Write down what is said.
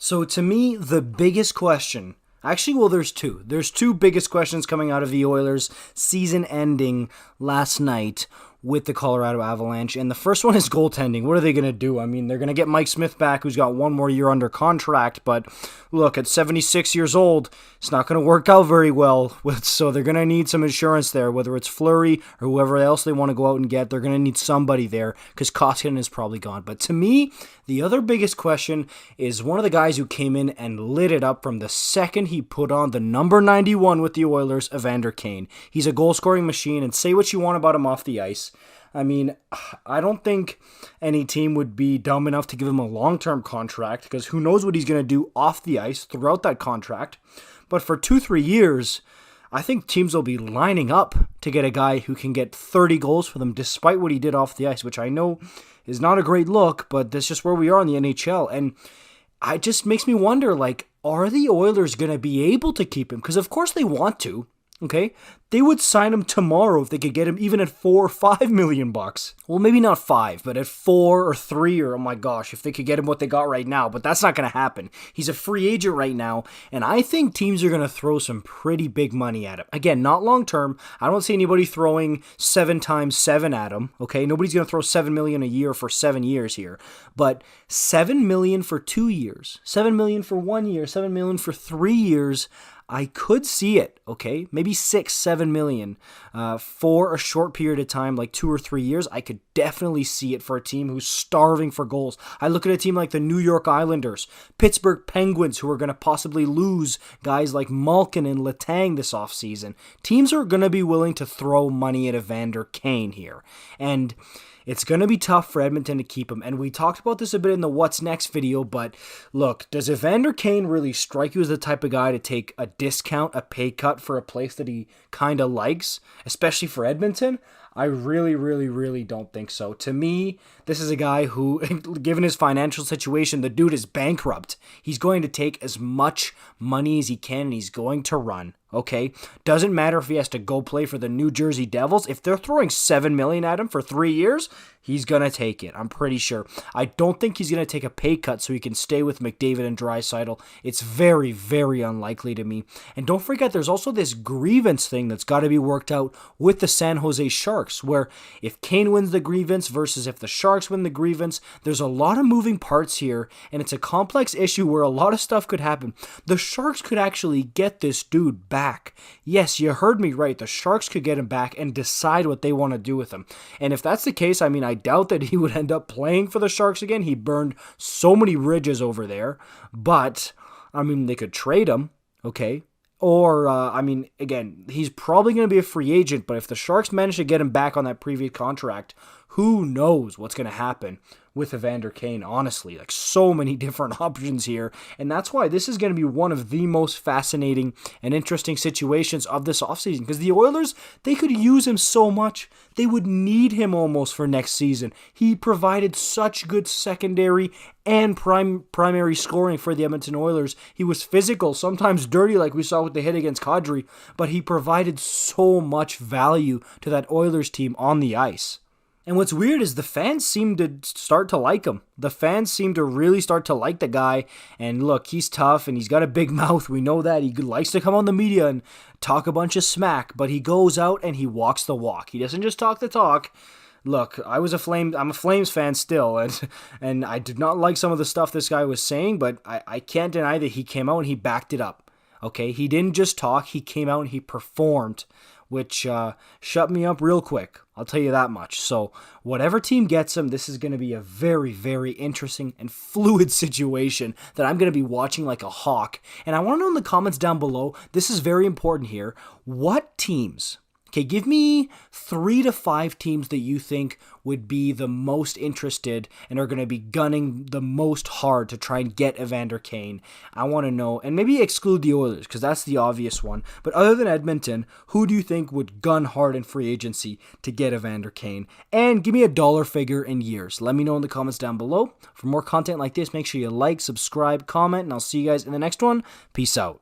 So to me, the biggest question, actually, well, there's two. There's two biggest questions coming out of the Oilers season ending last night with the Colorado Avalanche. And the first one is goaltending. What are they going to do? I mean, they're going to get Mike Smith back, who's got one more year under contract. But look, at 76 years old, it's not going to work out very well. So they're going to need some insurance there, whether it's Fleury or whoever else they want to go out and get. They're going to need somebody there because Koskinen is probably gone. But to me, the other biggest question is one of the guys who came in and lit it up from the second he put on the number 91 with the Oilers, Evander Kane. He's a goal-scoring machine, and say what you want about him off the ice. I mean, I don't think any team would be dumb enough to give him a long-term contract because who knows what he's going to do off the ice throughout that contract. But for 2-3 years, I think teams will be lining up to get a guy who can get 30 goals for them despite what he did off the ice, which I know is not a great look, but that's just where we are in the NHL. And it just makes me wonder, are the Oilers going to be able to keep him? Because of course they want to. Okay, they would sign him tomorrow if they could get him even at $4 or $5 million bucks. Well, maybe not 5, but at 4 or 3, or oh my gosh, if they could get him what they got right now. But that's not going to happen. He's a free agent right now, and I think teams are going to throw some pretty big money at him. Again, not long term. I don't see anybody throwing 7 times 7 at him. Okay, nobody's going to throw $7 million a year for 7 years here, but $7 million for 2 years, $7 million for 1 year, $7 million for 3 years. I could see it, okay? Maybe 6, 7 million for a short period of time, like 2 or 3 years. I could definitely see it for a team who's starving for goals. I look at a team like the New York Islanders, Pittsburgh Penguins, who are going to possibly lose guys like Malkin and Letang this offseason. Teams are going to be willing to throw money at Evander Kane here. And it's going to be tough for Edmonton to keep him. And we talked about this a bit in the What's Next video, but look, does Evander Kane really strike you as the type of guy to take a discount, a pay cut for a place that he kind of likes, especially for Edmonton? I really, really, really don't think so. To me, this is a guy who, given his financial situation, the dude is bankrupt. He's going to take as much money as he can, and he's going to run. Okay? Doesn't matter if he has to go play for the New Jersey Devils. If they're throwing $7 million at him for 3 years, he's going to take it. I'm pretty sure. I don't think he's going to take a pay cut so he can stay with McDavid and Draisaitl. It's very, very unlikely to me. And don't forget, there's also this grievance thing that's got to be worked out with the San Jose Sharks, where if Kane wins the grievance versus if the Sharks win the grievance, there's a lot of moving parts here, and it's a complex issue where a lot of stuff could happen. The Sharks could actually get this dude back. Yes, you heard me right. The Sharks could get him back and decide what they want to do with him. And if that's the case, I mean, I doubt that he would end up playing for the Sharks again. He burned so many bridges over there. But, I mean, they could trade him, okay? Or, again, he's probably going to be a free agent, but if the Sharks manage to get him back on that previous contract, who knows what's going to happen with Evander Kane, honestly. So many different options here, and that's why this is going to be one of the most fascinating and interesting situations of this offseason, because the Oilers, they could use him so much. They would need him almost for next season. He provided such good secondary and primary scoring for the Edmonton Oilers. He was physical, sometimes dirty like we saw with the hit against Kadri, but he provided so much value to that Oilers team on the ice. And what's weird is the fans seem to start to like him. The fans seem to really start to like the guy. And look, he's tough and he's got a big mouth. We know that. He likes to come on the media and talk a bunch of smack. But he goes out and he walks the walk. He doesn't just talk the talk. Look, I'm a Flames fan still, and I did not like some of the stuff this guy was saying, but I can't deny that he came out and he backed it up. Okay, he didn't just talk, he came out and he performed, which shut me up real quick. I'll tell you that much. So whatever team gets him, this is going to be a very, very interesting and fluid situation that I'm going to be watching like a hawk. And I want to know in the comments down below, this is very important here, what teams... Okay, give me 3 to 5 teams that you think would be the most interested and are going to be gunning the most hard to try and get Evander Kane. I want to know, and maybe exclude the Oilers because that's the obvious one. But other than Edmonton, who do you think would gun hard in free agency to get Evander Kane? And give me a dollar figure in years. Let me know in the comments down below. For more content like this, make sure you like, subscribe, comment, and I'll see you guys in the next one. Peace out.